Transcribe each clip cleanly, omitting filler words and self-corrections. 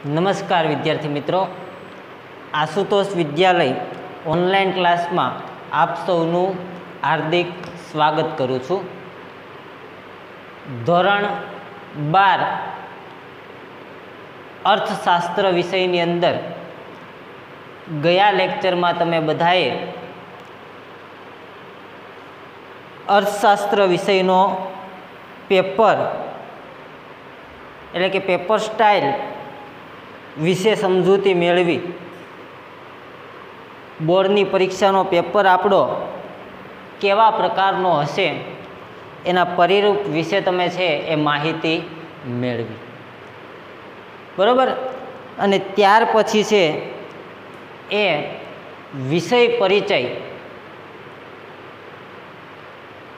નમસ્કાર વિદ્યાર્થી મિત્રો, આશુતોષ વિદ્યાલય ઓનલાઈન ક્લાસમાં આપ સૌનું હાર્દિક સ્વાગત કરું છું। ધોરણ 12 અર્થશાસ્ત્ર વિષયની અંદર ગયા લેક્ચરમાં તમે બધાએ અર્થશાસ્ત્ર વિષયનો પેપર એટલે કે પેપર સ્ટાઇલ વિશે સમજૂતી મેળવી બોર્ડની પરીક્ષાનો પેપર આપણો કેવા પ્રકારનો હશે એના પરિરૂપ વિશે તમે છે એ માહિતી મેળવી, બરાબર। અને ત્યાર પછી છે એ વિષય પરિચય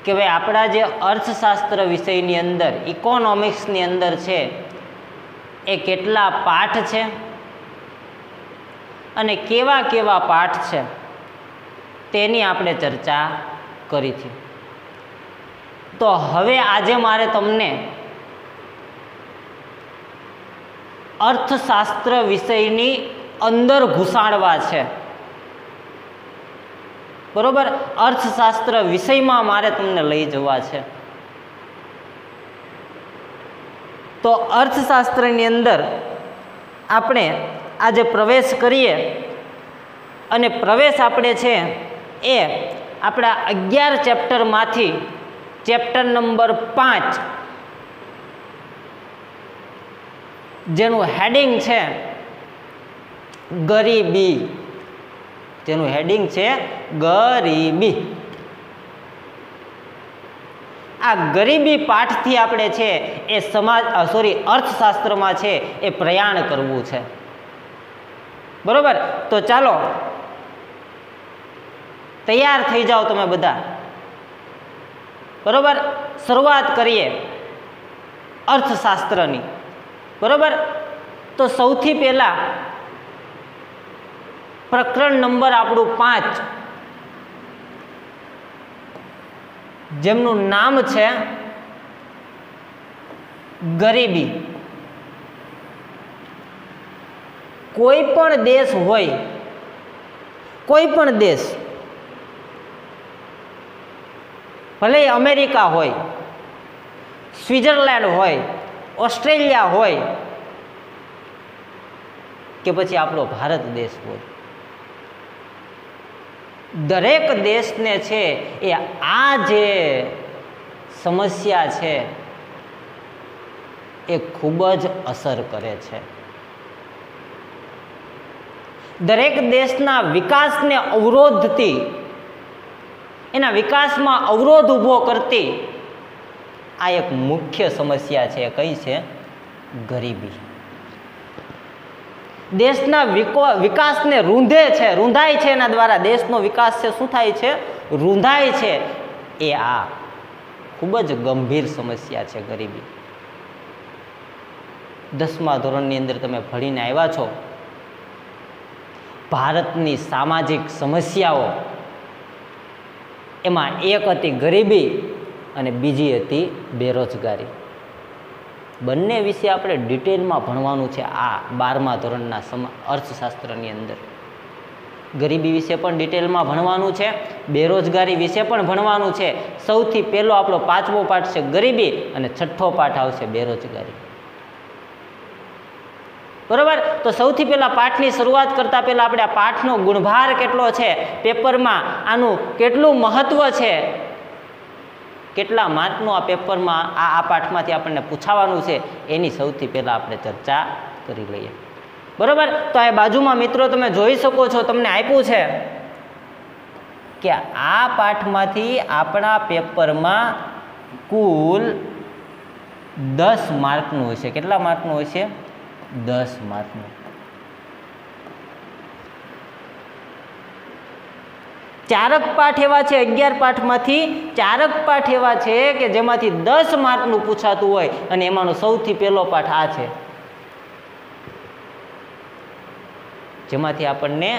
કે ભાઈ આપણા જે અર્થશાસ્ત્ર વિષયની અંદર ઇકોનોમિક્સની અંદર છે એ કેટલા પાઠ છે અને કેવા કેવા પાઠ છે તેની આપણે ચર્ચા કરી છે। તો હવે આજે મારે તમને અર્થશાસ્ત્ર વિષયની અંદર ઘુસાડવા છે, બરોબર। અર્થશાસ્ત્ર વિષયમાં મારે તમને લઈ જવા છે। તો અર્થશાસ્ત્રની અંદર આપણે આજે પ્રવેશ કરીએ અને પ્રવેશ આપણે છે એ આપણા 11 ચેપ્ટરમાંથી ચેપ્ટર નંબર 5 જેનું હેડિંગ છે ગરીબી, જેનું હેડિંગ છે ગરીબી। આ ગરીબી પાઠથી આપણે છે એ અર્થશાસ્ત્રમાં છે એ પ્રયાણ કરવું છે, બરોબર। તો ચાલો તૈયાર થઈ જાઓ તમે બધા, બરોબર। શરૂઆત કરીએ અર્થશાસ્ત્રની, બરોબર। તો સૌથી પહેલા પ્રકરણ નંબર આપણું 5 જેમનું નામ છે ગરીબી। કોઈ પણ દેશ હોય, કોઈ પણ દેશ, ભલે અમેરિકા હોય, સ્વિટ્ઝરલેન્ડ હોય, ઓસ્ટ્રેલિયા હોય કે પછી આપણો ભારત દેશ હોય, દરેક દેશને છે એ આ જે સમસ્યા છે એ ખૂબ જ અસર કરે છે। દરેક દેશના વિકાસને અવરોધતી, એના વિકાસમાં અવરોધ ઊભો કરતી આ એક મુખ્ય સમસ્યા છે। કઈ છે? ગરીબી। દેશના વિકાસને રૂંધે છે, રૂંધાય છે, એના દ્વારા દેશનો વિકાસ છે શું થાય છે? રૂંધાય છે। એ આ ખૂબ જ ગંભીર સમસ્યા છે ગરીબી। 10મા ધોરણની અંદર તમે ભણીને આવ્યા છો, ભારતની સામાજિક સમસ્યાઓ એમાં એક હતી ગરીબી અને બીજી હતી બેરોજગારી। બંને વિશે આપણે ડિટેલમાં ભણવાનું છે આ 12મા ધોરણના અર્થશાસ્ત્રની અંદર। ગરીબી વિશે પણ ડિટેલમાં ભણવાનું છે, બેરોજગારી વિશે પણ ભણવાનું છે। સૌથી પહેલો આપણો 5મો પાઠ છે ગરીબી અને 6થો પાઠ આવશે બેરોજગારી, બરોબર। તો સૌથી પહેલા પાઠની શરૂઆત કરતા પહેલા આપણે આ પાઠનો ગુણભાર કેટલો છે, પેપરમાં આનું કેટલું મહત્વ છે, કેટલા માર્કનું આ પેપરમાં આ પાઠમાંથી આપણને પૂછાવાનું છે એની સૌથી પહેલા આપણે ચર્ચા કરી લઈએ, બરોબર। તો આ બાજુમાં મિત્રો તમે જોઈ શકો છો, તમને આપ્યું છે કે આ પાઠમાંથી આપણા પેપરમાં કુલ 10 માર્કનું હોય છે। કેટલા માર્કનું હોય છે? 10 માર્કનું। 4 પાઠ એવા છે, 11 પાઠમાંથી 4 પાઠ એવા છે કે જેમાંથી 10 માર્કનું પૂછાતું હોય અને એમાંનો સૌથી પહેલો પાઠ આ છે, જેમાંથી આપણને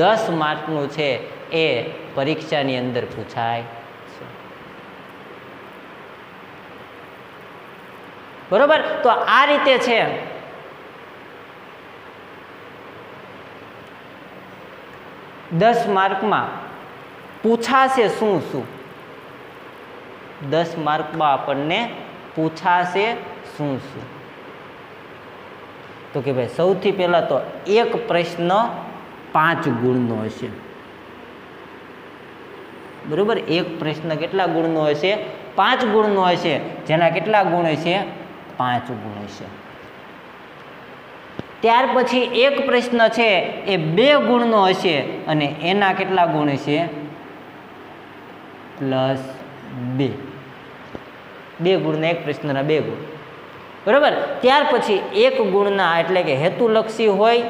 10 માર્કનું છે એ પરીક્ષાની અંદર પૂછાય છે। બરોબર। તો આ રીતે છે 10 માર્કમાં પૂછાશે શું શું? 10 માર્કમાં આપણને પૂછાશે શું શું? તો કે ભાઈ સૌથી પહેલા તો એક પ્રશ્ન 5 ગુણનો હશે. બરોબર, એક પ્રશ્ન કેટલા ગુણનો હશે? 5 ગુણનો હશે. જેના કેટલા ગુણ હશે? 5 ગુણ હશે. ત્યાર પછી એક પ્રશ્ન છે એ 2 ગુણનો હશે અને એના કેટલા ગુણ હશે? +2. 2 ગુણના એક પ્રશ્નના 2 ગુણ. બરાબર. ત્યાર પછી 1 ગુણના એટલે કે હેતુલક્ષી હોય,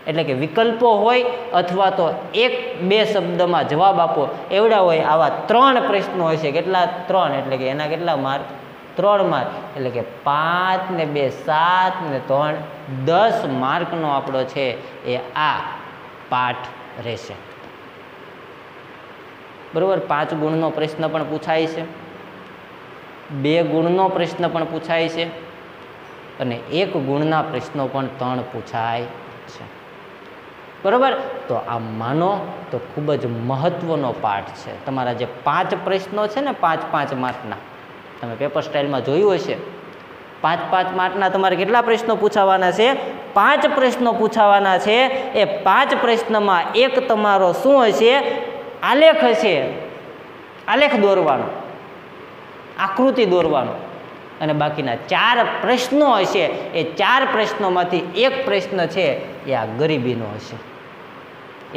એટલે કે વિકલ્પો હોય, અથવા તો 1-2 શબ્દમાં જવાબ આપો એવડા હોય, આવા 3 પ્રશ્નો હશે. કેટલા? 3. એટલે કે એના કેટલા માર્ક? 3 માર્ક. એટલે કે 5 ને 2 7 ને 3 10 માર્કનો આપણો છે એ આ પાઠ રહેશે. બરોબર. 5 ગુણનો પ્રશ્ન પણ પૂછાય છે, 2 ગુણનો પ્રશ્ન પણ પૂછાય છે અને 1 ગુણના પ્રશ્નો પણ 3 પૂછાય છે. બરોબર. તો આ માનો તો ખૂબ જ મહત્વનો પાઠ છે. તમારા જે 5 પ્રશ્નો છે ને 5-5 માર્કના, તમે પેપર સ્ટાઇલમાં જોયું હશે, 5-5 માર્કના તમારે કેટલા પ્રશ્નો પૂછાવાના છે? 5 પ્રશ્નો પૂછાવાના છે. એ 5 પ્રશ્નમાં એક તમારો શું હશે? આલેખ હશે. આલેખ દોરવાનો, આકૃતિ દોરવાનો. અને બાકીના 4 પ્રશ્નો હશે. એ 4 પ્રશ્નોમાંથી એક પ્રશ્ન છે એ આ ગરીબીનો હશે.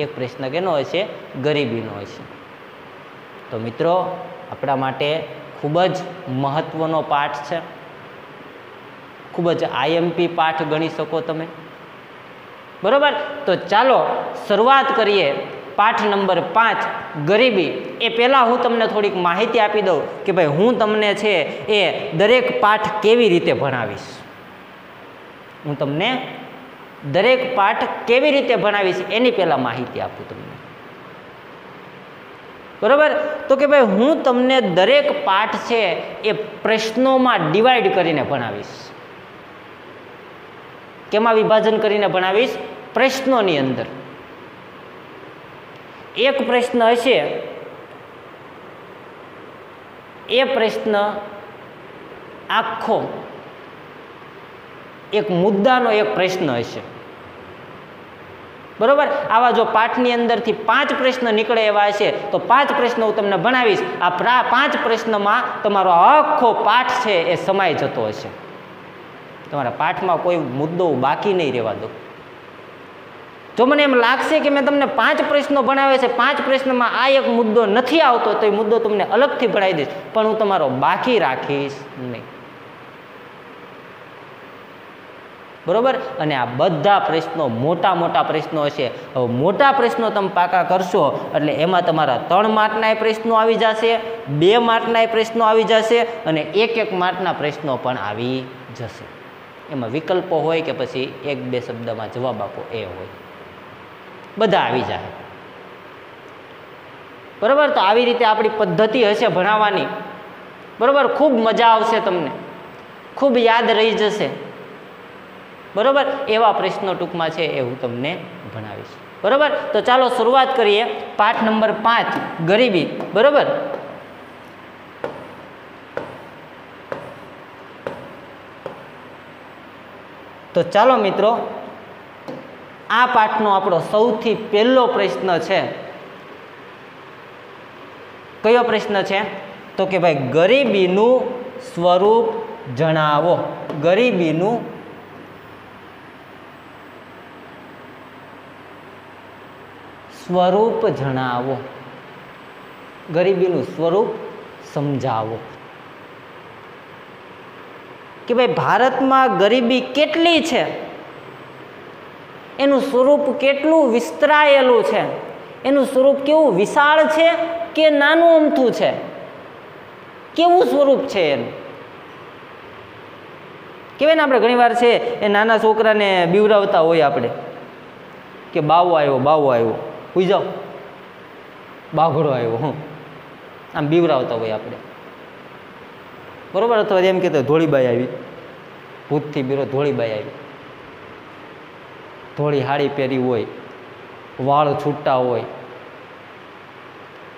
એક પ્રશ્ન કેનો હશે? ગરીબીનો હશે. તો મિત્રો, આપણા માટે ખૂબ જ મહત્વનો પાઠ છે. ખૂબ જ આઈએમપી પાઠ ગણી શકો તમે. બરોબર. તો ચાલો શરૂઆત કરીએ. પાઠ નંબર 5 ગરીબી. એ પહેલાં હું તમને થોડીક માહિતી આપી દઉં કે ભાઈ હું તમને છે એ દરેક પાઠ કેવી રીતે ભણાવીશ. હું તમને દરેક પાઠ કેવી રીતે ભણાવીશ એની પહેલાં માહિતી આપું તમને. બરાબર. તો કે ભાઈ હું તમને દરેક પાઠ છે એ પ્રશ્નોમાં ડિવાઈડ કરીને ભણાવીશ. કેમાં વિભાજન કરીને ભણાવીશ? પ્રશ્નોની અંદર. એક પ્રશ્ન હશે, એ પ્રશ્ન આખો એક મુદ્દાનો એક પ્રશ્ન હશે. બરોબર. આવા જો પાઠની અંદરથી 5 પ્રશ્ન નીકળે એવા હશે તો 5 પ્રશ્નો હું તમને ભણાવીશ. આ 5 પ્રશ્નમાં તમારો આખો પાઠ છે એ સમાઈ જતો હશે. તમારા પાઠમાં કોઈ મુદ્દો બાકી નહીં રહેવા દો. જો મને એમ લાગશે કે મેં તમને 5 પ્રશ્નો ભણાવે છે, 5 પ્રશ્નમાં આ એક મુદ્દો નથી આવતો, તો એ મુદ્દો તમને અલગથી ભણાવી દઈશ, પણ હું તમારો બાકી રાખીશ નહીં. બરોબર. અને આ બધા પ્રશ્નો મોટા મોટા પ્રશ્નો હશે. હવે મોટા પ્રશ્નો તમે પાકા કરશો એટલે એમાં તમારા 3 માર્કના પ્રશ્નો આવી જશે, 2 માર્કના પ્રશ્નો આવી જશે અને 1-1 માર્કના પ્રશ્નો પણ આવી જશે. એમાં વિકલ્પો હોય કે પછી 1-2 શબ્દમાં જવાબ આપો એ હોય, બધા આવી જાય. બરાબર. તો આવી રીતે આપણી પદ્ધતિ હશે ભણાવવાની. બરાબર. ખૂબ મજા આવશે તમને, ખૂબ યાદ રહી જશે. બરાબર. એવા પ્રશ્નો ટૂંકમાં છે એ હું તમને ભણાવીશ. બરાબર. તો ચાલો શરૂઆત કરીએ. પાઠ નંબર 5 ગરીબી. બરાબર. તો ચાલો મિત્રો, આ પાઠનો આપણો સૌથી પહેલો પ્રશ્ન છે. કયો પ્રશ્ન છે? તો કે ભાઈ ગરીબીનું સ્વરૂપ જણાવો. ગરીબીનું સ્વરૂપ જણાવો. ગરીબીનું સ્વરૂપ સમજાવો. કે ભાઈ ભારતમાં ગરીબી કેટલી છે, એનું સ્વરૂપ કેટલું વિસ્તરાયેલું છે, એનું સ્વરૂપ કેવું વિશાળ છે કે નાનું અમથું છે, કેવું સ્વરૂપ છે એનું. કહેવાય ને આપણે ઘણીવાર છે એ નાના છોકરાને બીવરાવતા હોય આપણે કે બાવો આવ્યો, બાવો આવ્યો, સુઈ જાઓ, બાઘડો આવ્યો, હું આમ બીવરાવતા હોય આપણે. બરોબર. અથવા એમ કહેતો ધોળીબાઈ આવી, ભૂતથી બીરો ધોળીબાઈ આવી, ધોળી હાડી પહેરી હોય, વાળ છૂટા હોય,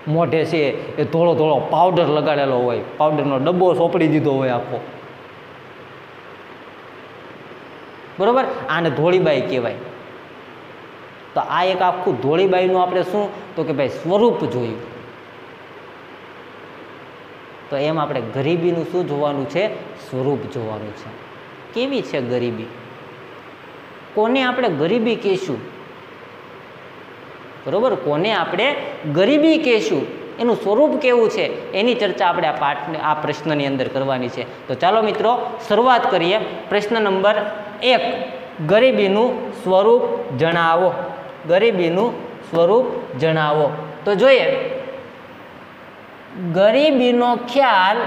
મોઢે છે એ ધોળો ધોળો પાવડર લગાડેલો હોય, પાવડરનો ડબ્બો સોંપડી દીધો હોય આખો, બરોબર, આને ધોળીબાઈ કહેવાય. તો આ એક આખું ધોળીબાઈનું આપણે શું તો કે ભાઈ સ્વરૂપ જોયું. તો એમ આપણે ગરીબીનું શું જોવાનું છે? સ્વરૂપ જોવાનું છે. કેવી છે ગરીબી? કોને આપણે ગરીબી કહેશું? બરોબર, કોને આપણે ગરીબી કહેશું, એનું સ્વરૂપ કેવું છે, એની ચર્ચા આપણે આ પ્રશ્નની અંદર કરવાની છે. તો ચાલો મિત્રો શરૂઆત કરીએ. પ્રશ્ન નંબર 1, ગરીબીનું સ્વરૂપ જણાવો. ગરીબીનું સ્વરૂપ જણાવો. તો જોઈએ, ગરીબીનો ખ્યાલ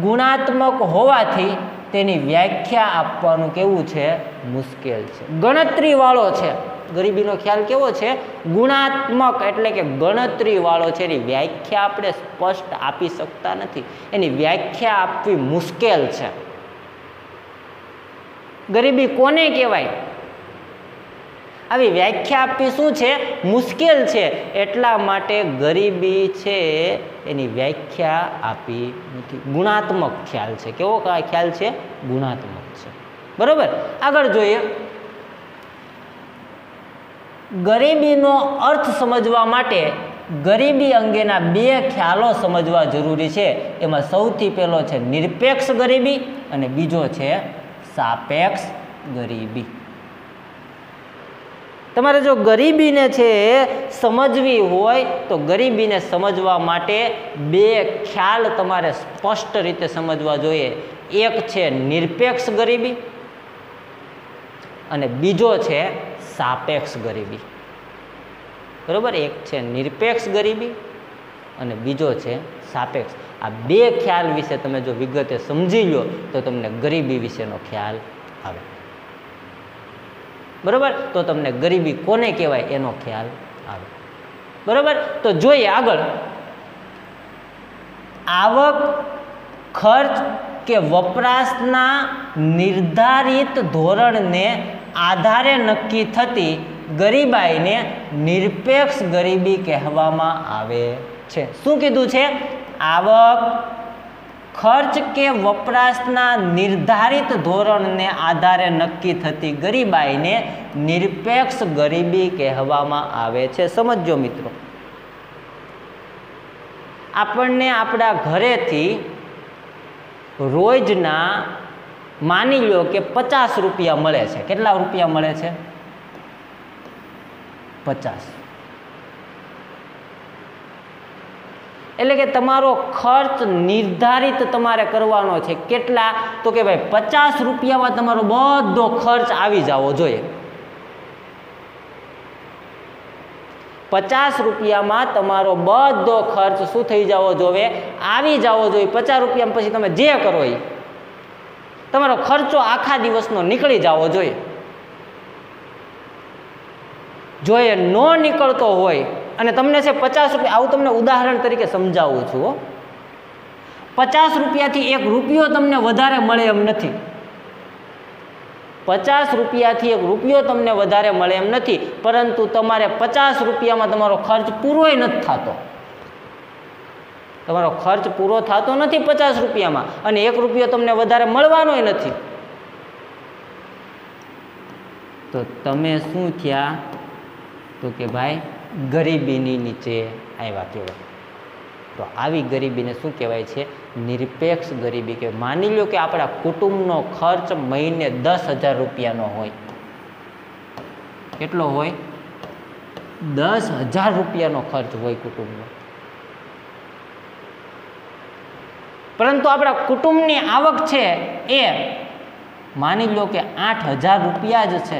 ગુણાત્મક હોવાથી તેની વ્યાખ્યા આપવાનું કેવું છે? મુશ્કેલ છે, ગણતરીવાળો છે. ગરીબીનો ખ્યાલ કેવો છે? ગુણાત્મક, એટલે કે ગણતરીવાળો છે. એની વ્યાખ્યા આપણે સ્પષ્ટ આપી શકતા નથી, એની વ્યાખ્યા આપવી મુશ્કેલ છે. ગરીબી કોને કહેવાય? આવી વ્યાખ્યા આપવી શું છે? મુશ્કેલ છે. એટલા માટે ગરીબી છે એની વ્યાખ્યા આપી નથી. ગુણાત્મક ખ્યાલ છે. કેવો ખ્યાલ છે? ગુણાત્મક છે. બરોબર, આગળ જોઈએ. ગરીબીનો અર્થ સમજવા માટે ગરીબી અંગેના 2 ખ્યાલો સમજવા જરૂરી છે. એમાં સૌથી પહેલો છે નિરપેક્ષ ગરીબી અને બીજો છે સાપેક્ષ ગરીબી. તમારે જો ગરીબીને છે સમજવી હોય તો ગરીબીને સમજવા માટે 2 ખ્યાલ તમારે સ્પષ્ટ રીતે સમજવા જોઈએ. એક છે નિરપેક્ષ ગરીબી અને બીજો છે સાપેક્ષ ગરીબી. બરોબર, એક છે નિરપેક્ષ ગરીબી અને બીજો છે સાપેક્ષ. આ 2 ખ્યાલ વિશે તમે જો વિગતે સમજી લો તો તમને ગરીબી વિશેનો ખ્યાલ આવે. બરોબર, તો તમને ગરીબી કોને કહેવાય એનો ખ્યાલ આવે. બરોબર, તો જોઈએ આગળ. આવક, ખર્ચ કે વપરાશના નિર્ધારિત ધોરણને આધારે નક્કી થતી ગરીબાઈને નિરપેક્ષ ગરીબી કહેવામાં આવે છે. શું કીધું છે? આવક, ખર્ચ કે વપરાશના નિર્ધારિત ધોરણને આધારે નક્કી થતી ગરીબાઈને નિરપેક્ષ ગરીબી કહેવામાં આવે છે. સમજો મિત્રો, આપણને આપણા ઘરેથી રોજના માની લો કે 50 રૂપિયા મળે છે. કેટલા રૂપિયા મળે છે? 50. એટલે કે તમારો ખર્ચ નિર્ધારિત તમારે કરવાનો છે. કેટલા? તો કે ભાઈ 50 રૂપિયામાં તમારો બધો ખર્ચ આવી જવો જોઈએ. 50 રૂપિયામાં તમારો બધો ખર્ચ શું થઈ જવો જોઈએ? આવી જવો જોઈએ. 50 રૂપિયામાં પછી તમે જે કરો એ તમારો ખર્ચો આખા દિવસનો નીકળી જવો જોઈએ. જો એ ન નીકળતો હોય અને તમને છે 50 રૂપિયા, આવું તમને ઉદાહરણ તરીકે સમજાવું છું. 50 રૂપિયાથી 1 રૂપિયો તમને વધારે મળે એમ નથી. 50 રૂપિયાથી 1 રૂપિયો તમને વધારે મળે એમ નથી, પરંતુ તમારે 50 રૂપિયામાં તમારો ખર્ચ પૂરોય નથી થતો. તમારો ખર્ચ પૂરો થતો નથી 50 રૂપિયામાં, અને 1 રૂપિયો તમને વધારે મળવાનો નથી. તો તમે શું થયા? તો કે ભાઈ ગરીબીની નીચે આવ્યા કહેવાય. તો આવી ગરીબીને શું કહેવાય છે? નિરપેક્ષ ગરીબી કહેવાય. માની લો કે આપણા કુટુંબનો ખર્ચ મહિને 10,000 રૂપિયાનો હોય. કેટલો હોય? 10,000 રૂપિયાનો ખર્ચ હોય કુટુંબનો. પરંતુ આપણા કુટુંબની આવક છે એ માની લો કે 8,000 રૂપિયા જ છે.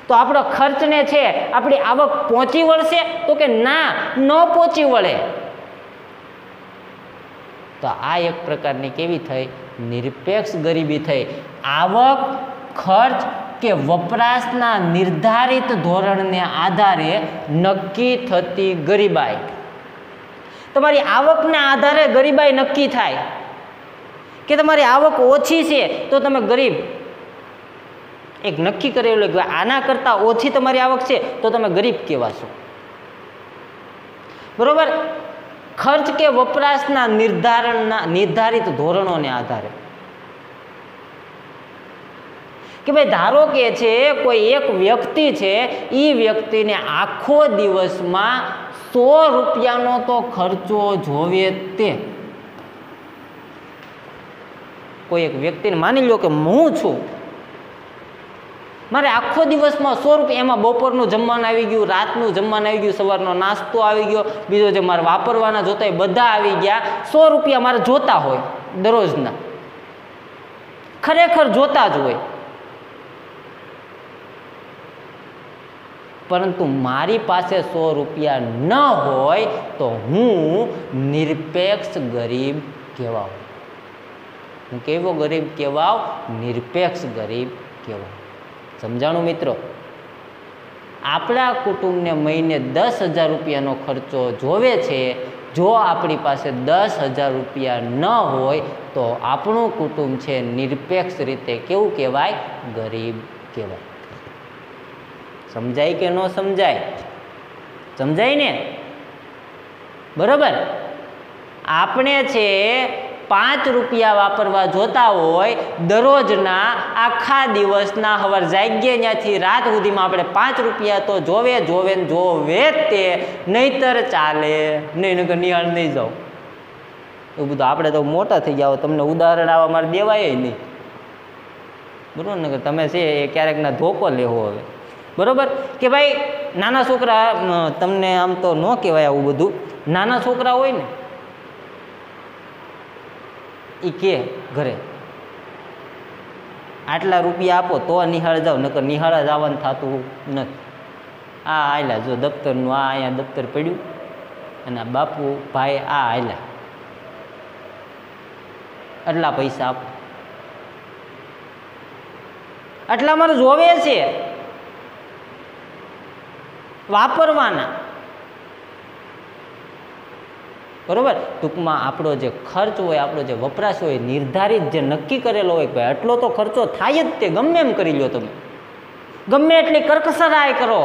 તો આપણો ખર્ચને છે આપણી આવક પહોંચી વળશે? તો કે ના, ન પહોંચી વળે. તો આ એક પ્રકારની કેવી થઈ? નિરપેક્ષ ગરીબી થઈ. આવક, ખર્ચ કે વપરાશના નિર્ધારિત ધોરણને આધારે નક્કી થતી ગરીબાઈ. તમારી આવકના આધારે ગરીબાઈ નક્કી થાય કે તમારી આવક ઓછી છે તો તમે ગરીબ, એક નક્કી કરેલું કે આના કરતાં ઓછી તમારી આવક છે તો તમે ગરીબ કહેવાશો, બરોબર. ખર્ચ કે વપરાશના નિર્ધારિત ધોરણોને આધારે કે ભાઈ ધારો કે છે કોઈ એક વ્યક્તિ છે, એ વ્યક્તિને આખો દિવસમાં 100 રૂપિયાનો તો ખર્ચો જોવે તે. કોઈ એક વ્યક્તિને માની લો કે હું છું, મારે આખો દિવસમાં 100 રૂપિયા, એમાં બપોરનું જમવાનું આવી ગયું, રાતનું જમવાનું આવી ગયું, સવારનો નાસ્તો આવી ગયો, બીજો જે મારે વાપરવાના જોતા એ બધા આવી ગયા, 100 રૂપિયા મારે જોતા હોય દરરોજના, ખરેખર જોતા જ હોય. પરંતુ મારી પાસે 100 રૂપિયા ન હોય તો હું નિરપેક્ષ ગરીબ કહેવાઉં. હું કેવો ગરીબ કહેવાઉં? નિરપેક્ષ ગરીબ કહેવાઉં. સમજાણું મિત્રો? આપણા કુટુંબને મહિને 10,000 રૂપિયાનો ખર્ચો જોવે છે. જો આપણી પાસે 10,000 રૂપિયા ન હોય તો આપણું કુટુંબ છે નિરપેક્ષ રીતે કેવું કહેવાય? ગરીબ કહેવાય. સમજાય કે ન સમજાય? સમજાય ને? બરોબર. આપણે છે 5 રૂપિયા વાપરવા જોતા હોય દરરોજના, આખા દિવસના, હવાર જાગીએ ત્યાંથી રાત સુધીમાં આપણે 5 રૂપિયા તો જોવે તે, નહીતર ચાલે નહીં, નકર નિહાળ નહીં જાઓ. એવું બધું આપણે તો મોટા થઈ ગયા, તમને ઉદાહરણ આવા મારે દેવાય નહીં, બરોબર ને? તમે છે એ ક્યારેક ના ધોકો લેવો હવે, બરોબર કે ભાઈ નાના છોકરા, તમને આમ તો ન કહેવાય આવું બધું, નાના છોકરા હોય ને એ કે ઘરે આટલા રૂપિયા આપો તો નિહાળ જાઓ, નકર નિહાળ જવાનું થતું નથી. આ આયલા જો દફતરનું, આ અહીંયા દફતર પડ્યું, અને બાપુ ભાઈ આ આયલા, આટલા પૈસા આપો, આટલા મારે જોવે છે વાપરવાના, બરોબર. ટૂંકમાં આપણો જે ખર્ચ હોય, આપણો જે વપરાશ હોય, નિર્ધારિત જે નક્કી કરેલો હોય કે આટલો તો ખર્ચો થાય જ તે, ગમે એમ કરી લો તમે, ગમે એટલી કરકસરાય કરો,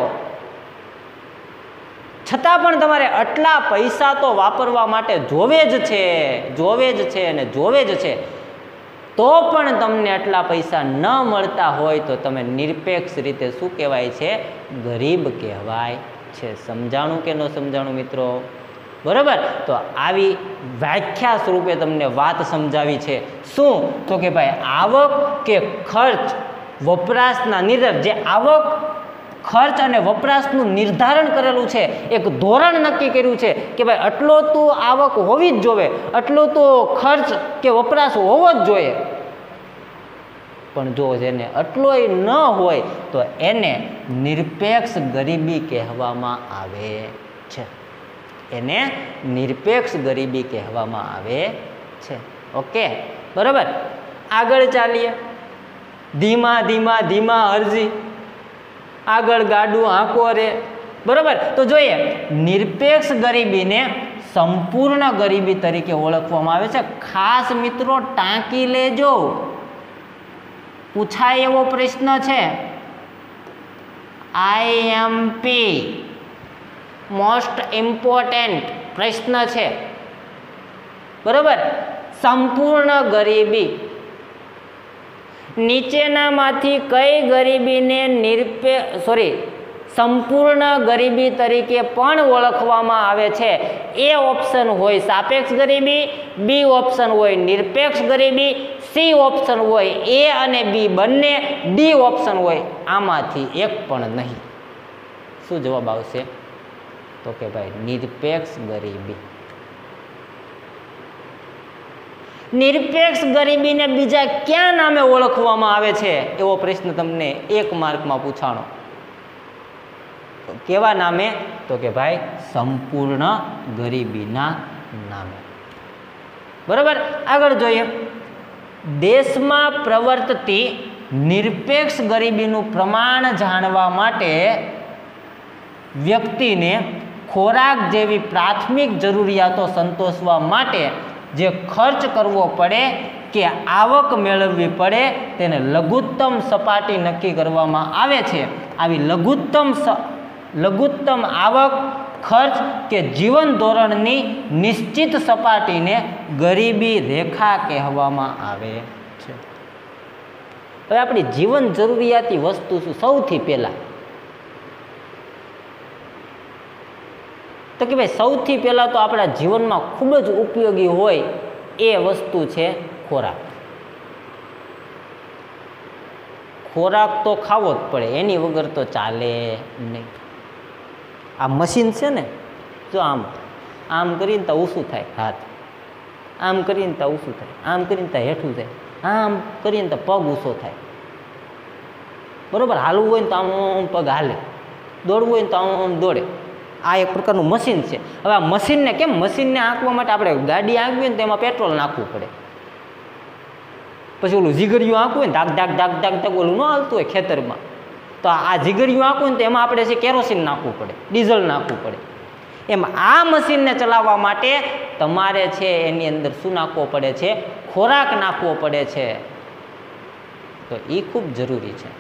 છતાં પણ તમારે આટલા પૈસા તો વાપરવા માટે જોવે જ છે અને જોવે જ છે. તો પણ તમને આટલા પૈસા ન મળતા હોય તો તમે નિરપેક્ષ રીતે શું કહેવાય છે? ગરીબ કહેવાય છે. સમજાણું કે ન સમજાણું મિત્રો? બરોબર. તો આવી વ્યાખ્યા સ્વરૂપે તમને વાત સમજાવી છે. શું? તો કે ભાઈ આવક કે ખર્ચ વપરાશના નિર્ધારણ, જે આવક ખર્ચ અને વપરાશનું નિર્ધારણ કરેલું છે, એક ધોરણ નક્કી કર્યું છે કે ભાઈ આટલો તો આવક હોવી જ જોઈએ, આટલો તો ખર્ચ કે વપરાશ હોવો જ જોઈએ. પણ જો જેને આટલોય ન હોય તો એને નિરપેક્ષ ગરીબી કહેવામાં આવે છે. એને નિરપેક્ષ ગરીબી કહેવામાં આવે છે. ઓકે, બરોબર. આગળ ચાલીએ. ધીમા હરજી, આગળ ગાડું હાંકો રે, બરોબર. તો જોઈએ, નિરપેક્ષ ગરીબીને સંપૂર્ણ ગરીબી તરીકે ઓળખવામાં આવે છે. ખાસ મિત્રો ટાંકી લેજો, પૂછાય એવો પ્રશ્ન છે. IMP મોસ્ટ ઇમ્પોર્ટન્ટ પ્રશ્ન છે, બરોબર. સંપૂર્ણ ગરીબી, નીચેનામાંથી કઈ ગરીબીને સંપૂર્ણ ગરીબી તરીકે પણ ઓળખવામાં આવે છે? એ ઓપ્શન હોય સાપેક્ષ ગરીબી, બી ઓપ્શન હોય નિરપેક્ષ ગરીબી, સી ઓપ્શન હોય એ અને બી બંને, ડી ઓપ્શન હોય આમાંથી એક પણ નહીં. શું જવાબ આવશે? તો કે ભાઈ નિરપેક્ષ ગરીબી. નિરપેક્ષ ગરીબીને બીજા ક્યાં નામે ઓળખવામાં આવે છે એવો પ્રશ્ન તમને 1 માર્કમાં પૂછાણો. કેવા નામે? તો કે ભાઈ સંપૂર્ણ ગરીબીના નામે. બરોબર. આગળ જોઈએ. દેશમાં પ્રવર્તતી નિરપેક્ષ ગરીબીનું પ્રમાણ જાણવા માટે વ્યક્તિને ખોરાક જેવી પ્રાથમિક જરૂરિયાતો સંતોષવા માટે જે ખર્ચ કરવો પડે કે આવક મેળવવી પડે તેને લઘુત્તમ સપાટી નક્કી કરવામાં આવે છે. આવી લઘુત્તમ આવક, ખર્ચ કે જીવન ધોરણની નિશ્ચિત સપાટીને ગરીબી રેખા કહેવામાં આવે છે. હવે આપણી જીવન જરૂરિયાતી વસ્તુ શું? સૌથી પહેલાં તો કે ભાઈ સૌથી પહેલાં તો આપણા જીવનમાં ખૂબ જ ઉપયોગી હોય એ વસ્તુ છે ખોરાક. ખોરાક તો ખાવો જ પડે, એની વગર તો ચાલે નહીં. આ મશીન છે ને, જો આમ કરીને તો ઊંચું થાય હાથ, આમ કરીને તો ઊંચું થાય, આમ કરીને તો હેઠું થાય, આમ કરીને તો પગ ઊંચો થાય. બરાબર? હાલવું હોય ને તો આમ પગ હાલે, દોડવું હોય ને તો આમ દોડે. આ એક પ્રકારનું મશીન છે. હવે આ મશીનને કેમ? મશીનને આંકવા માટે આપણે ગાડી આંકવી ને તો એમાં પેટ્રોલ નાખવું પડે. પછી ઓલું જીગરિયું આંકવું હોય ને ધાક ધાક ધાક ધાક ધાક ઓલું ન હાલતું હોય ખેતરમાં, તો આ જીગરિયું આંકવું ને તો એમાં આપણે છે કેરોસીન નાખવું પડે, ડીઝલ નાખવું પડે. એમ આ મશીનને ચલાવવા માટે તમારે છે એની અંદર શું નાખવો પડે છે? ખોરાક નાખવો પડે છે. તો એ ખૂબ જરૂરી છે.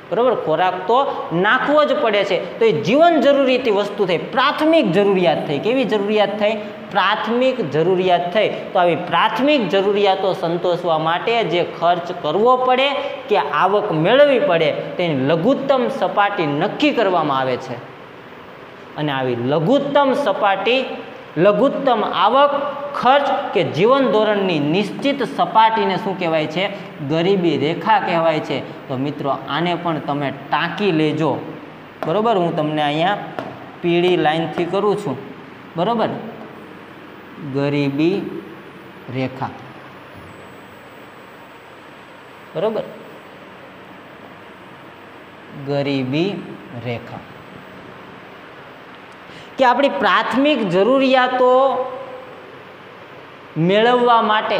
બરાબર? ખોરાક તો નાખવો જ પડે છે. તો એ જીવન જરૂરીથી વસ્તુ થઈ, પ્રાથમિક જરૂરિયાત થઈ. કેવી જરૂરિયાત થઈ? પ્રાથમિક જરૂરિયાત થઈ. તો આવી પ્રાથમિક જરૂરિયાતો સંતોષવા માટે જે ખર્ચ કરવો પડે કે આવક મેળવવી પડે તેની લઘુત્તમ સપાટી નક્કી કરવામાં આવે છે. અને આવી લઘુત્તમ સપાટી, લઘુત્તમ આવક, ખર્ચ કે જીવન ધોરણની નિશ્ચિત સપાટીને શું કહેવાય છે? ગરીબી રેખા કહેવાય છે. તો મિત્રો આને પણ તમે ટાંકી લેજો. બરાબર? હું તમને અહીંયા પીળી લાઈનથી કરું છું. બરાબર? ગરીબી રેખા. બરાબર? ગરીબી રેખા કે આપણી પ્રાથમિક જરૂરિયાતો મેળવવા માટે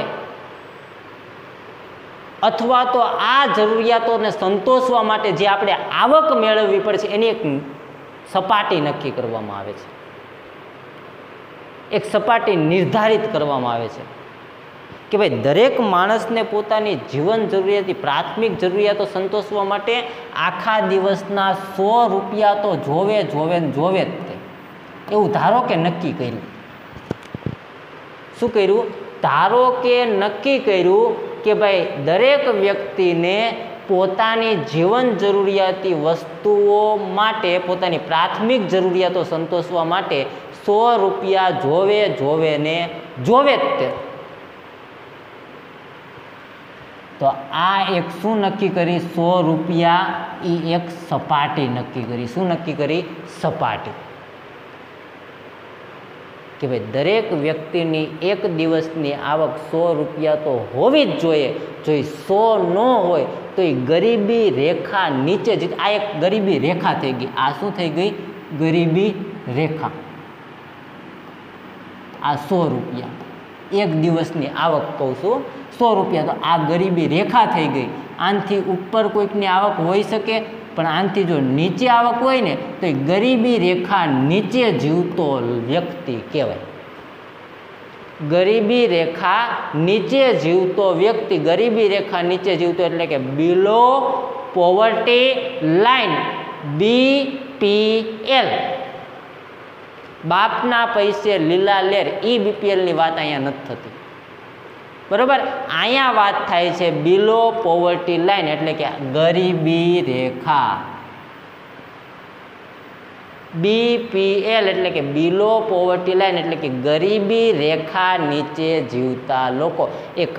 અથવા તો આ જરૂરિયાતોને સંતોષવા માટે જે આપણે આવક મેળવવી પડશે એની એક સપાટી નક્કી કરવામાં આવે છે, એક સપાટી નિર્ધારિત કરવામાં આવે છે કે ભાઈ દરેક માણસને પોતાની જીવન જરૂરિયાતી પ્રાથમિક જરૂરિયાતો સંતોષવા માટે આખા દિવસના 100 રૂપિયા તો જોવે જ તે. એવું ધારો કે નક્કી કર્યું. શું કર્યું? ધારો કે નક્કી કર્યું કે ભાઈ દરેક વ્યક્તિને પોતાની જીવન જરૂરિયાતી વસ્તુઓ માટે, પોતાની પ્રાથમિક જરૂરિયાતો સંતોષવા માટે 100 રૂપિયા જોવે જ તે. તો આ એક શું નક્કી કરી? 100 રૂપિયા એ એક સપાટી નક્કી કરી. શું નક્કી કરી? સપાટી. કે ભાઈ દરેક વ્યક્તિની એક દિવસની આવક 100 રૂપિયા તો હોવી જ જોઈએ. જો એ 100 ન હોય તો એ ગરીબી રેખા નીચે જ. આ એક ગરીબી રેખા થઈ ગઈ. આ શું થઈ ગઈ? ગરીબી રેખા. આ 100 રૂપિયા એક દિવસની આવક કહું છું, 100 રૂપિયા. તો આ ગરીબી રેખા થઈ ગઈ. આનાથી ઉપર કોઈકની આવક હોઈ શકે, પણ આનાથી જો નીચે આવક હોય ને તો એ ગરીબી રેખા નીચે જીવતો વ્યક્તિ કહેવાય. ગરીબી રેખા નીચે જીવતો વ્યક્તિ. ગરીબી રેખા નીચે જીવતો એટલે કે બિલો પોવર્ટી લાઈન, BPL. બાપના પૈસે લીલા લેર, ઈ BPLની વાત અહીંયા નથી થતી. બરોબર? અહીંયા વાત થાય છે બિલો પોવર્ટી લાઈન એટલે કે ગરીબી રેખા. BPL એટલે કે બિલો પોવર્ટી લાઈન એટલે કે ગરીબી રેખા નીચે જીવતા લોકો. એક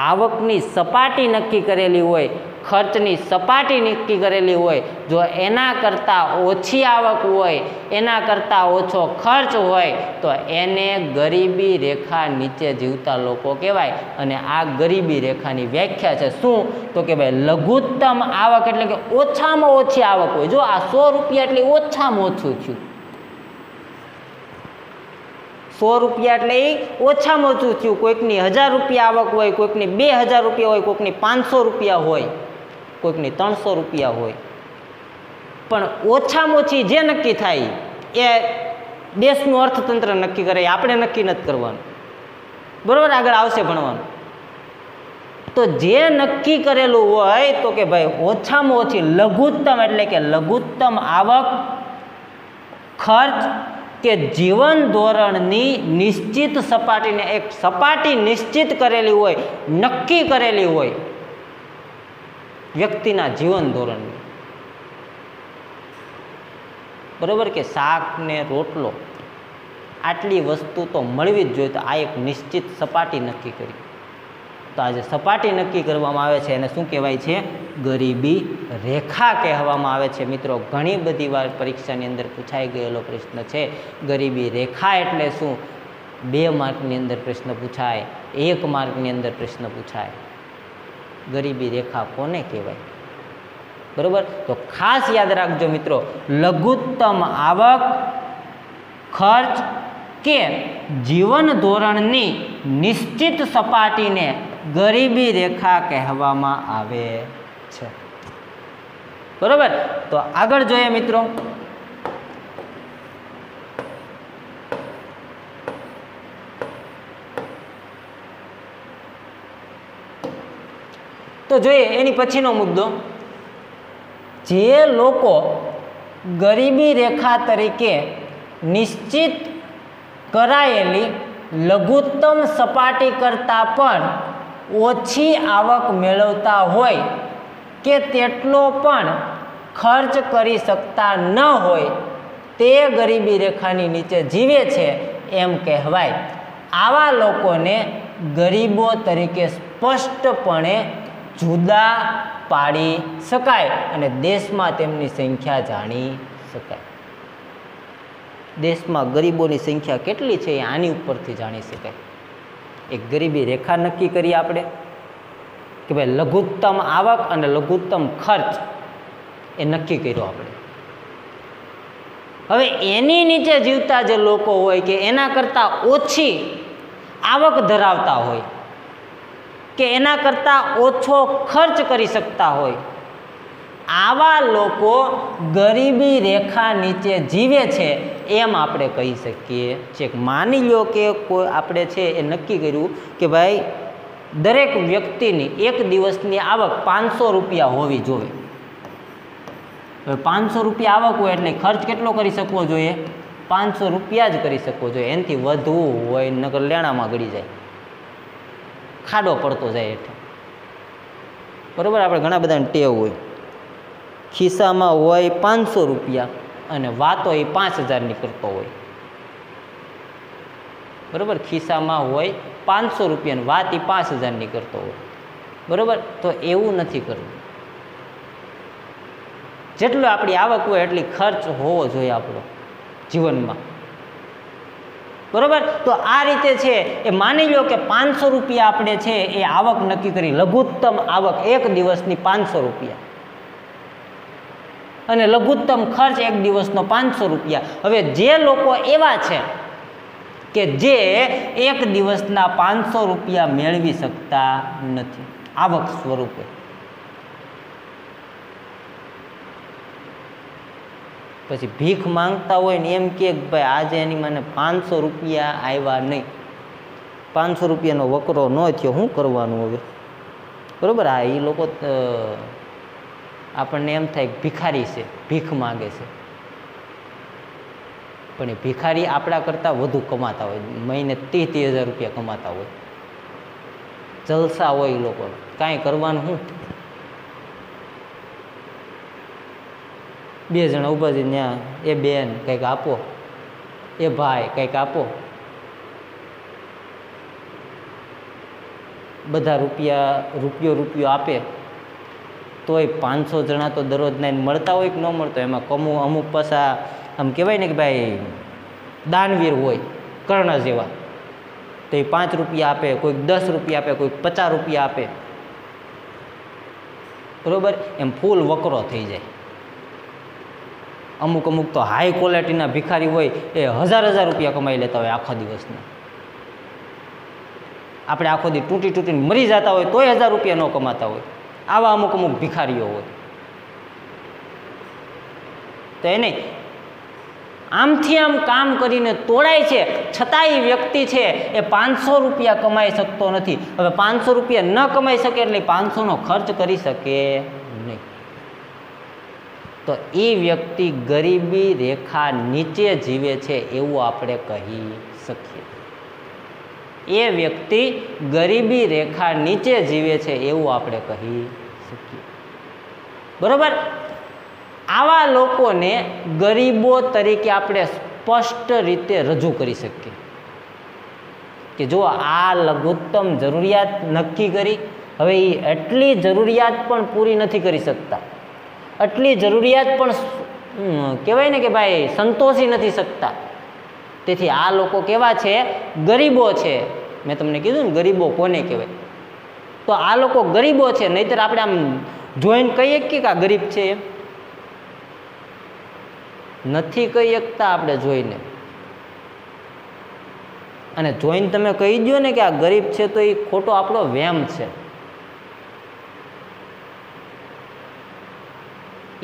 આવકની સપાટી નક્કી કરેલી હોય, ખર્ચની સપાટી નક્કી કરેલી હોય, જો એના કરતાં ઓછી આવક હોય, એના કરતાં ઓછો ખર્ચ હોય તો એને ગરીબી રેખા નીચે જીવતા લોકો કહેવાય. અને આ ગરીબી રેખાની વ્યાખ્યા છે શું? તો કે ભાઈ લઘુત્તમ આવક એટલે કે ઓછામાં ઓછી આવક હોય. જો આ 100 રૂપિયા એટલે ઓછામાં ઓછું થયું. 100 રૂપિયા એટલે એ ઓછામાં ઓછું થયું. કોઈકની 1000 રૂપિયા આવક હોય, કોઈકની 2000 રૂપિયા હોય, કોઈકની 500 રૂપિયા હોય, કોઈકની 300 રૂપિયા હોય. પણ ઓછામાં ઓછી જે નક્કી થાય એ દેશનું અર્થતંત્ર નક્કી કરે, આપણે નક્કી નથી કરવાનું. બરાબર? આગળ આવશે ભણવાનું. તો જે નક્કી કરેલું હોય તો કે ભાઈ ઓછામાં ઓછી લઘુત્તમ એટલે કે લઘુત્તમ આવક, ખર્ચ કે જીવન ધોરણની નિશ્ચિત સપાટીને એક સપાટી નિશ્ચિત કરેલી હોય, નક્કી કરેલી હોય વ્યક્તિના જીવન ધોરણની, બરોબર કે શાક ને રોટલો આટલી વસ્તુ તો મળવી જ જોઈએ, તો આ એક નિશ્ચિત સપાટી નક્કી કરી. તો આ જે સપાટી નક્કી કરવામાં આવે છે એને શું કહેવાય છે? ગરીબી રેખા કહેવામાં આવે છે. મિત્રો ઘણી બધી વાર પરીક્ષાની અંદર પૂછાઈ ગયેલો પ્રશ્ન છે. ગરીબી રેખા એટલે શું? 2 માર્કની અંદર પ્રશ્ન પૂછાય, 1 માર્કની અંદર પ્રશ્ન પૂછાય. ગરીબી રેખા કોને કહેવાય? બરોબર, તો ખાસ યાદ રાખજો મિત્રો, લઘુત્તમ આવક, ખર્ચ કે જીવન ધોરણની નિશ્ચિત સપાટીને ગરીબી રેખા કહેવામાં આવે છે. બરોબર, તો આગળ જોઈએ મિત્રો. તો જોઈએ એની પછીનો મુદ્દો, જે લોકો ગરીબી રેખા તરીકે નિશ્ચિત કરાયેલી લઘુત્તમ સપાટી કરતાં પણ ઓછી આવક મેળવતા હોય કે તેટલો પણ ખર્ચ કરી શકતા ન હોય તે ગરીબી રેખાની નીચે જીવે છે એમ કહેવાય. આવા લોકોને ગરીબો તરીકે સ્પષ્ટપણે જુદા પાડી શકાય અને દેશમાં તેમની સંખ્યા જાણી શકાય. દેશમાં ગરીબોની સંખ્યા કેટલી છે એ આની ઉપરથી જાણી શકાય. એક ગરીબી રેખા નક્કી કરીએ આપણે કે ભાઈ લઘુત્તમ આવક અને લઘુત્તમ ખર્ચ એ નક્કી કર્યો આપણે. હવે એની નીચે જીવતા જે લોકો હોય કે એના કરતાં ઓછી આવક ધરાવતા હોય કે એના કરતાં ઓછો ખર્ચ કરી શકતા હોય, આવા લોકો ગરીબી રેખા નીચે જીવે છે એમ આપણે કહી શકીએ છીએ. માની લો કે કોઈ આપણે છે એ નક્કી કર્યું કે ભાઈ દરેક વ્યક્તિની એક દિવસની આવક 500 રૂપિયા હોવી જોઈએ. હવે 500 રૂપિયા આવક હોય એટલે ખર્ચ કેટલો કરી શકવો જોઈએ? 500 રૂપિયા જ કરી શકવો જોઈએ. એનાથી વધવું હોય નકર લેણામાં ગળી જાય, ખાડો પડતો જાય એટલે. બરાબર, આપણે ઘણા બધાને ટેવ હોય, ખિસ્સામાં હોય 500 રૂપિયા અને વાતો એ 5000ની કરતો હોય. બરાબર, ખિસ્સામાં હોય 500 રૂપિયા અને વાત એ 5000ની કરતો હોય. બરાબર, તો એવું નથી કરવું. જેટલો આપણી આવક હોય એટલી ખર્ચ હોવો જોઈએ આપણો જીવનમાં. બરાબર, તો આ રીતે છે એ માની લો કે 500 રૂપિયા આપણે છે એ આવક નક્કી કરી, લઘુત્તમ આવક એક દિવસની 500 રૂપિયા અને લઘુત્તમ ખર્ચ એક દિવસનો 500 રૂપિયા. હવે જે લોકો એવા છે કે જે એક દિવસના 500 રૂપિયા મેળવી શકતા નથી આવક સ્વરૂપે, પછી ભીખ માંગતા હોય ને એમ કે ભાઈ આજે એની મને 500 રૂપિયા આવ્યા નહીં, 500 રૂપિયાનો વકરો ન થયો, શું કરવાનું હવે? બરાબર, હા, એ લોકો આપણને એમ થાય ભિખારી છે, ભીખ માગે છે, પણ એ ભિખારી આપણા કરતાં વધુ કમાતા હોય, મહિને 30,000 રૂપિયા કમાતા હોય, જલસા હોય એ લોકો, કાંઈ કરવાનું શું? 2 જણા ઊભા છે ત્યાં, એ બેન કંઈક આપો, એ ભાઈ કંઈક આપો, બધા રૂપિયો આપે તોય 500 જણા તો દરરોજ નાઈને મળતા હોય કે ન મળતા હોય. એમાં અમુક પાછા આમ કહેવાય ને કે ભાઈ દાનવીર હોય, કર્ણ જેવા, તો એ 5 રૂપિયા આપે, કોઈક 10 રૂપિયા આપે, કોઈક 50 રૂપિયા આપે. બરાબર, એમ ફૂલ વકરો થઈ જાય. અમુક તો હાઈ ક્વોલિટીના ભિખારી હોય એ 1000 રૂપિયા કમાઈ લેતા હોય આખા દિવસના. આપણે આખો દી તૂટીને મરી જતા હોય તોય 1000 રૂપિયા ન કમાતા હોય. આવા અમુક ભિખારીઓ હોય. તો એ નહીં, આમથી આમ કામ કરીને તોડાય છે, છતાં એ વ્યક્તિ છે એ 500 રૂપિયા કમાઈ શકતો નથી. હવે 500 રૂપિયા ન કમાઈ શકે એટલે 500નો ખર્ચ કરી શકે નહીં. તો એ વ્યક્તિ ગરીબી રેખા નીચે જીવે છે એવું આપણે કહી શકીએ. એ વ્યક્તિ ગરીબી રેખા નીચે જીવે છે એવું આપણે કહી શકીએ. બરોબર. આવા લોકોને ગરીબો તરીકે આપણે સ્પષ્ટ રીતે રજૂ કરી શકીએ કે જો આ લઘુત્તમ જરૂરિયાત નક્કી કરી, હવે એ એટલી જરૂરિયાત પણ પૂરી નથી કરી શકતા, એટલી જરૂરિયાત પણ કહેવાય ને કે ભાઈ સંતોષી નથી શકતા. તેથી આ લોકો કેવા છે? ગરીબો છે. મેં તમને કીધું ને ગરીબો કોને કહેવાય. તો આ લોકો ગરીબો છે, નહીંતર આપણે આમ જોઈને કહીએ કે આ ગરીબ છે એમ નથી કહી શકતા આપણે જોઈને. અને જોઈને તમે કહી દો ને કે આ ગરીબ છે તો એ ખોટો આપણો વહેમ છે.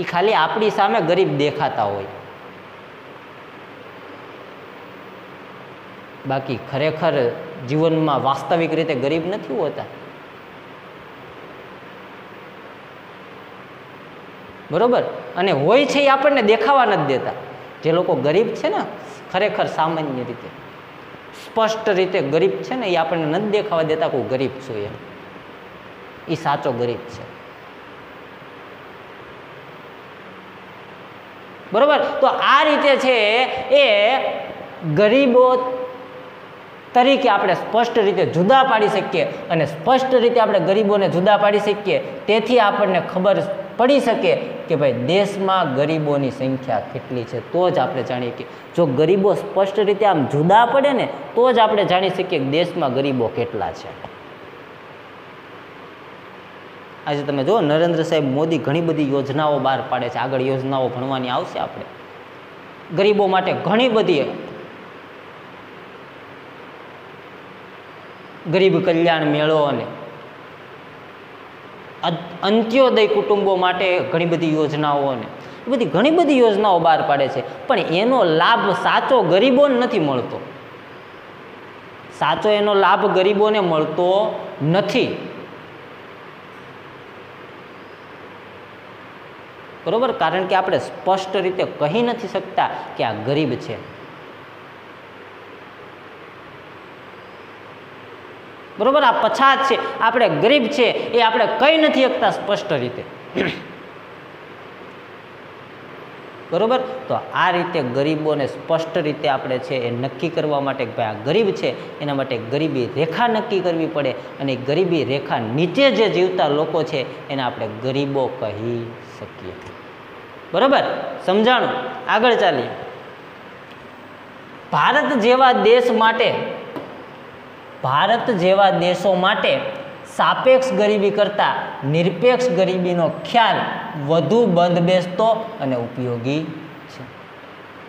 એ ખાલી આપણી સામે ગરીબ દેખાતા હોય, બાકી ખરેખર જીવનમાં વાસ્તવિક રીતે ગરીબ નથી હોતા. બરોબર. અને હોય છે એ આપણને દેખાવા નથી દેતા. જે લોકો ગરીબ છે ને ખરેખર સામાન્ય રીતે સ્પષ્ટ રીતે ગરીબ છે ને એ આપણને નથી દેખાવા દેતા કોઈ ગરીબ છું એમ. એ સાચો ગરીબ છે. બરોબર. તો આ રીતે છે એ ગરીબો તરીકે આપણે સ્પષ્ટ રીતે જુદા પાડી શકીએ. અને સ્પષ્ટ રીતે આપણે ગરીબોને જુદા પાડી શકીએ તેથી આપણને ખબર પડી શકે કે ભાઈ દેશમાં ગરીબોની સંખ્યા કેટલી છે. તો જ આપણે જાણીએ કે જો ગરીબો સ્પષ્ટ રીતે આમ જુદા પડે ને તો જ આપણે જાણી શકીએ કે દેશમાં ગરીબો કેટલા છે. આજે તમે જો નરેન્દ્ર સાહેબ મોદી ઘણી બધી યોજનાઓ બહાર પાડે છે. આગળ યોજનાઓ ભણવાની આવશે આપણે. ગરીબો માટે ઘણી બધી ગરીબ કલ્યાણ મેળો અને અંત્યોદય કુટુંબો માટે ઘણી બધી યોજનાઓ અને ઘણી બધી યોજનાઓ બહાર પાડે છે. પણ એનો લાભ સાચો ગરીબોને નથી મળતો. સાચો એનો લાભ ગરીબોને મળતો નથી. બરોબર. કારણ કે આપણે સ્પષ્ટ રીતે કહી નથી શકતા કે આ ગરીબ છે. બરોબર. આ પછાત છે, આપણે ગરીબ છે એ આપણે કહી નથી શકતા સ્પષ્ટ રીતે. બરોબર. તો આ રીતે ગરીબોને સ્પષ્ટ રીતે આપણે છે એ નક્કી કરવા માટે કે ભાઈ આ ગરીબ છે એના માટે ગરીબી રેખા નક્કી કરવી પડે. અને ગરીબી રેખા નીચે જે જીવતા લોકો છે એને આપણે ગરીબો કહી શકીએ. બરોબર. સમજાણું. આગળ ચાલીએ. ભારત જેવા દેશો માટે સાપેક્ષ ગરીબી કરતાં નિરપેક્ષ ગરીબીનો ખ્યાલ વધુ બંધબેસતો અને ઉપયોગી છે.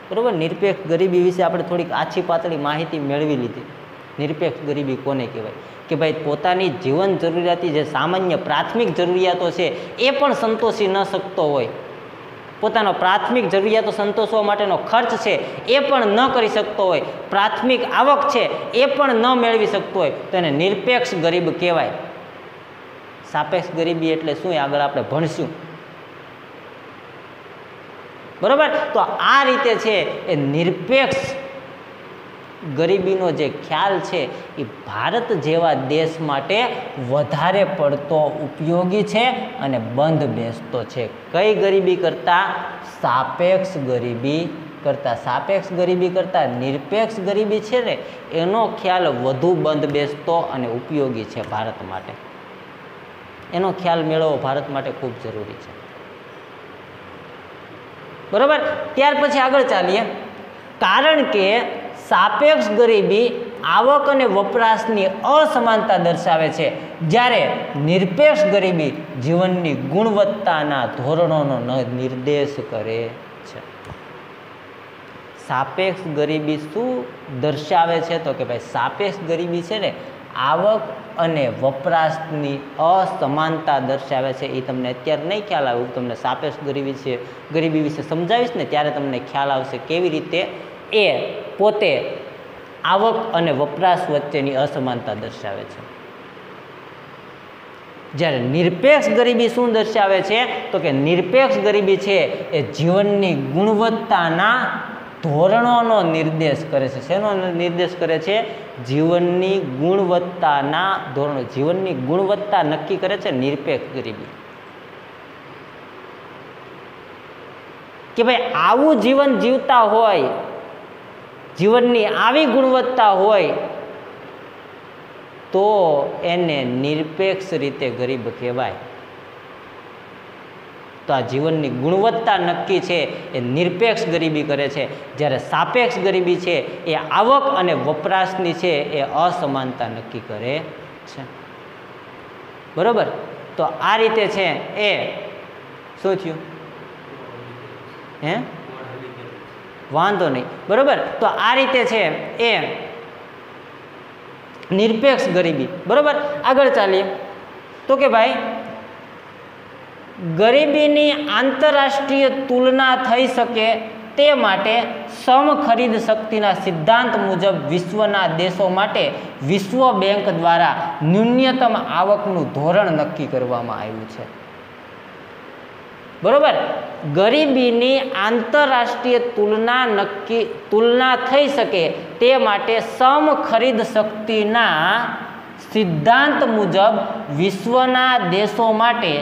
બરોબર. નિરપેક્ષ ગરીબી વિશે આપણે થોડીક આછી પાતળી માહિતી મેળવી લીધી. નિરપેક્ષ ગરીબી કોને કહેવાય કે ભાઈ પોતાની જીવન જરૂરિયાતી જે સામાન્ય પ્રાથમિક જરૂરિયાતો છે એ પણ સંતોષી ન શકતો હોય, પોતાનો પ્રાથમિક જરૂરિયાતો સંતોષવા માટેનો ખર્ચ છે એ પણ ન કરી શકતો હોય, પ્રાથમિક આવક છે એ પણ ન મેળવી શકતો હોય તો એને નિરપેક્ષ ગરીબ કહેવાય. સાપેક્ષ ગરીબી એટલે શું એ આગળ આપણે ભણશું. બરોબર. તો આ રીતે છે એ નિરપેક્ષ ગરીબીનો જે ખ્યાલ છે એ ભારત જેવા દેશ માટે વધારે પડતો ઉપયોગી છે અને બંધ બેસતો છે. કઈ ગરીબી કરતાં? સાપેક્ષ ગરીબી કરતાં. સાપેક્ષ ગરીબી કરતાં નિરપેક્ષ ગરીબી છે ને એનો ખ્યાલ વધુ બંધ બેસતો અને ઉપયોગી છે ભારત માટે. એનો ખ્યાલ મેળવવો ભારત માટે ખૂબ જરૂરી છે. બરોબર. ત્યાર પછી આગળ ચાલીએ. કારણ કે સાપેક્ષ ગરીબી આવક અને વપરાશની અસમાનતા દર્શાવે છે, જ્યારે નિરપેક્ષ ગરીબી જીવનની ગુણવત્તાના ધોરણોનો નિર્દેશ કરે છે. સાપેક્ષ ગરીબી શું દર્શાવે છે? તો કે ભાઈ સાપેક્ષ ગરીબી છે ને આવક અને વપરાશની અસમાનતા દર્શાવે છે. એ તમને અત્યારે નહીં ખ્યાલ આવે, હું તમને સાપેક્ષ ગરીબી વિશે સમજાવીશ ને ત્યારે તમને ખ્યાલ આવશે કેવી રીતે એ પોતે આવક અને વપરાશ વચ્ચેની અસમાનતા દર્શાવે છે. જ્યારે નિરપેક્ષ ગરીબી શું દર્શાવે છે? તો કે નિરપેક્ષ ગરીબી છે એ જીવનની ગુણવત્તાના ધોરણોનો નિર્દેશ કરે છે. શેનો નિર્દેશ કરે છે? જીવનની ગુણવત્તાના ધોરણો. જીવનની ગુણવત્તા નક્કી કરે છે નિરપેક્ષ ગરીબી. કે ભાઈ આવું જીવન જીવતા હોય, જીવનની આવી ગુણવત્તા હોય તો એને નિરપેક્ષ રીતે ગરીબ કહેવાય. તો આ જીવનની ગુણવત્તા નક્કી છે એ નિરપેક્ષ ગરીબી કરે છે. જ્યારે સાપેક્ષ ગરીબી છે એ આવક અને વપરાશની છે એ અસમાનતા નક્કી કરે છે. બરોબર? તો આ રીતે છે એ શું થયું? હે, વાંધો નહીં. બરોબર? તો આ રીતે છે એ નિરપેક્ષ ગરીબી. બરોબર? આગળ ચાલીએ તો કે ભાઈ ગરીબીની આંતરરાષ્ટ્રીય તુલના થઈ શકે તે માટે સમ ખરીદ શક્તિના સિદ્ધાંત મુજબ વિશ્વના દેશો માટે વિશ્વ બેંક દ્વારા ન્યૂનતમ આવકનું ધોરણ નક્કી કરવામાં આવ્યું છે. બરોબર? ગરીબીની આંતરરાષ્ટ્રીય તુલના થઈ શકે તે માટે સમ ખરીદ શક્તિના સિદ્ધાંત મુજબ વિશ્વના દેશો માટે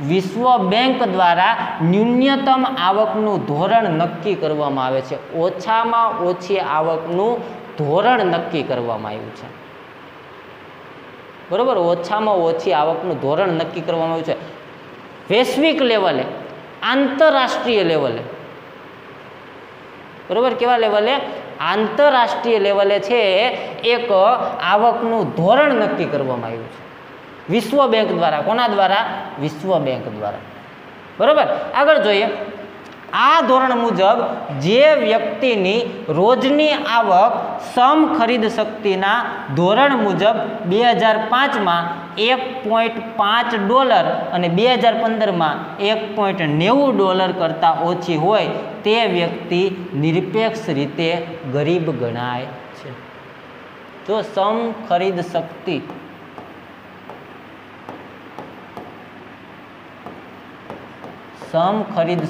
વિશ્વ બેંક દ્વારા ન્યૂનતમ આવકનું ધોરણ નક્કી કરવામાં આવે છે. ઓછામાં ઓછી આવકનું ધોરણ નક્કી કરવામાં આવ્યું છે. બરોબર? ઓછામાં ઓછી આવકનું ધોરણ નક્કી કરવામાં આવ્યું છે વૈશ્વિક લેવલે, આંતરરાષ્ટ્રીય લેવલે. બરોબર? કેવા લેવલે? આંતરરાષ્ટ્રીય લેવલે છે એક આવકનું ધોરણ નક્કી કરવામાં આવ્યું છે વિશ્વ બેંક દ્વારા. કોના દ્વારા? વિશ્વ બેંક દ્વારા. બરોબર? આગળ જોઈએ. આ ધોરણ મુજબ જે વ્યક્તિની રોજની આવક સમ ખરીદ શક્તિના ધોરણ મુજબ 2005માં $1.5 અને 2015માં $1.90 કરતાં ઓછી હોય તે વ્યક્તિ નિરપેક્ષ રીતે ગરીબ ગણાય છે. જો સમ ખરીદ શક્તિ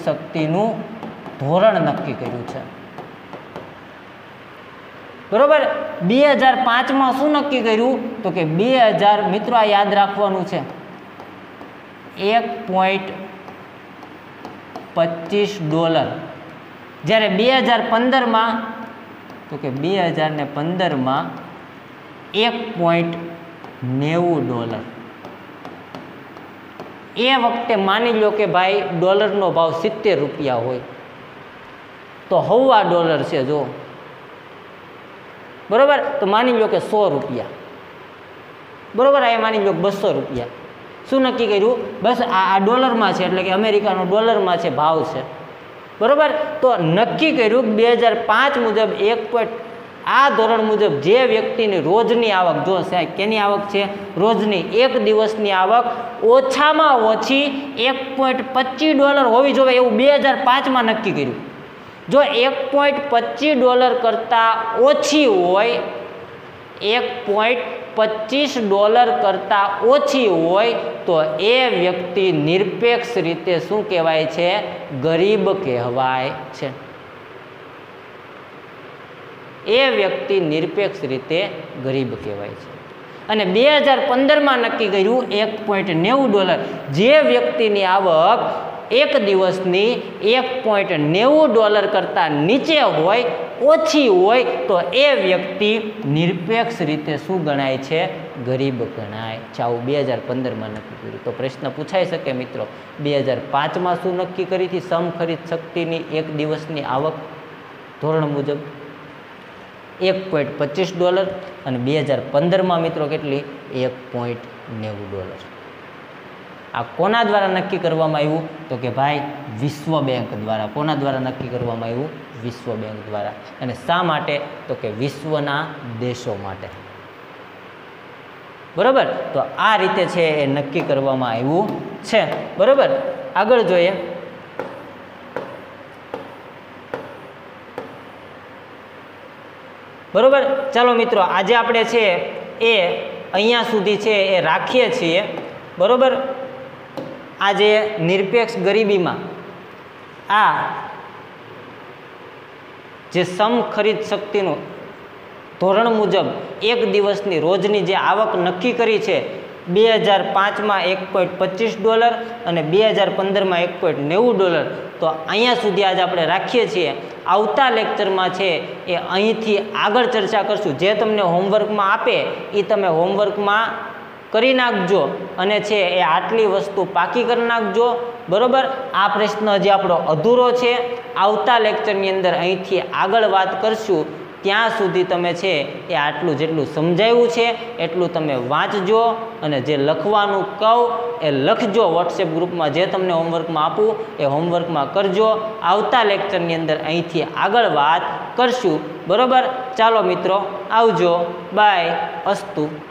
શક્તિનું ધોરણ નક્કી કર્યું છે. બરોબર? 2005માં શું નક્કી કર્યું? તો કે 2000, મિત્રો આ યાદ રાખવાનું છે, $1.25. જ્યારે 2015માં તો કે 2015માં $1.90. એ વખતે માની લો કે ભાઈ ડોલરનો ભાવ 70 રૂપિયા હોય તો $1.25 છે. જો બરોબર, તો માની લો કે 100 રૂપિયા. બરોબર, આ માની લો 200 રૂપિયા. શું નક્કી કર્યું? બસ આ ડોલરમાં છે, એટલે કે અમેરિકાનો ડોલરમાં છે, ભાવ છે. બરોબર, તો નક્કી કર્યું 2005 મુજબ આ ધોરણ મુજબ જે વ્યક્તિની રોજની આવક, જો સાહેબ કેની આવક છે? રોજની, એક દિવસની આવક ઓછામાં ઓછી $1.25 હોવી જોઈએ એવું 2005માં નક્કી કર્યું. જો $1.25 કરતાં ઓછી હોય, $1.25 કરતાં ઓછી હોય તો એ વ્યક્તિ નિરપેક્ષ રીતે શું કહેવાય છે? ગરીબ કહેવાય છે. એ વ્યક્તિ નિરપેક્ષ રીતે ગરીબ કહેવાય છે. અને 2015માં નક્કી કર્યું $1.90. જે વ્યક્તિની આવક એક દિવસની $1.90 કરતાં નીચે હોય, ઓછી હોય તો એ વ્યક્તિ નિરપેક્ષ રીતે શું ગણાય છે? ગરીબ ગણાય છે. આવું 2015માં નક્કી કર્યું. તો પ્રશ્ન પૂછાઈ શકે મિત્રો, 2005માં શું નક્કી કરી હતી? સમ ખરીદ શક્તિની એક દિવસની આવક ધોરણ મુજબ $1.25 અને 2015માં મિત્રો કેટલી? $1.90. આ કોના દ્વારા નક્કી કરવામાં આવ્યું? તો કે ભાઈ વિશ્વ બેંક દ્વારા. કોના દ્વારા નક્કી કરવામાં આવ્યું? વિશ્વ બેંક દ્વારા. અને શા માટે? તો કે વિશ્વના દેશો માટે. બરાબર, તો આ રીતે છે એ નક્કી કરવામાં આવ્યું છે. બરાબર, આગળ જોઈએ. બરાબર, ચાલો મિત્રો, આજે આપણે છે એ અહીંયા સુધી છે એ રાખીએ છીએ. બરાબર, આજે નિરપેક્ષ ગરીબીમાં આ જે સમ ખરીદ શક્તિનું ધોરણ મુજબ એક દિવસની રોજની જે આવક નક્કી કરી છે 2005માં $1.25 અને 2015માં $1.90, તો અહીંયા સુધી આજે આપણે રાખીએ છીએ. આવતા લેક્ચરમાં છે એ અહીંથી આગળ ચર્ચા કરશું. જે તમને હોમવર્કમાં આપે એ તમે હોમવર્કમાં કરી નાખજો અને છે એ આટલી વસ્તુ પાકી કરી નાખજો. બરાબર, આ પ્રશ્ન હજી આપણો અધૂરો છે. આવતા લેક્ચરની અંદર અહીંથી આગળ વાત કરશું. ત્યાં સુધી તમે છે એ આટલું જેટલું સમજાવ્યું છે એટલું તમે વાંચજો અને જે લખવાનું કહું એ લખજો. વોટ્સએપ ગ્રુપમાં જે તમને હોમવર્કમાં આપું એ હોમવર્કમાં કરજો. આવતા લેક્ચરની અંદર અહીંથી આગળ વાત કરશું. બરાબર, ચાલો મિત્રો, આવજો. બાય, અસ્તુ.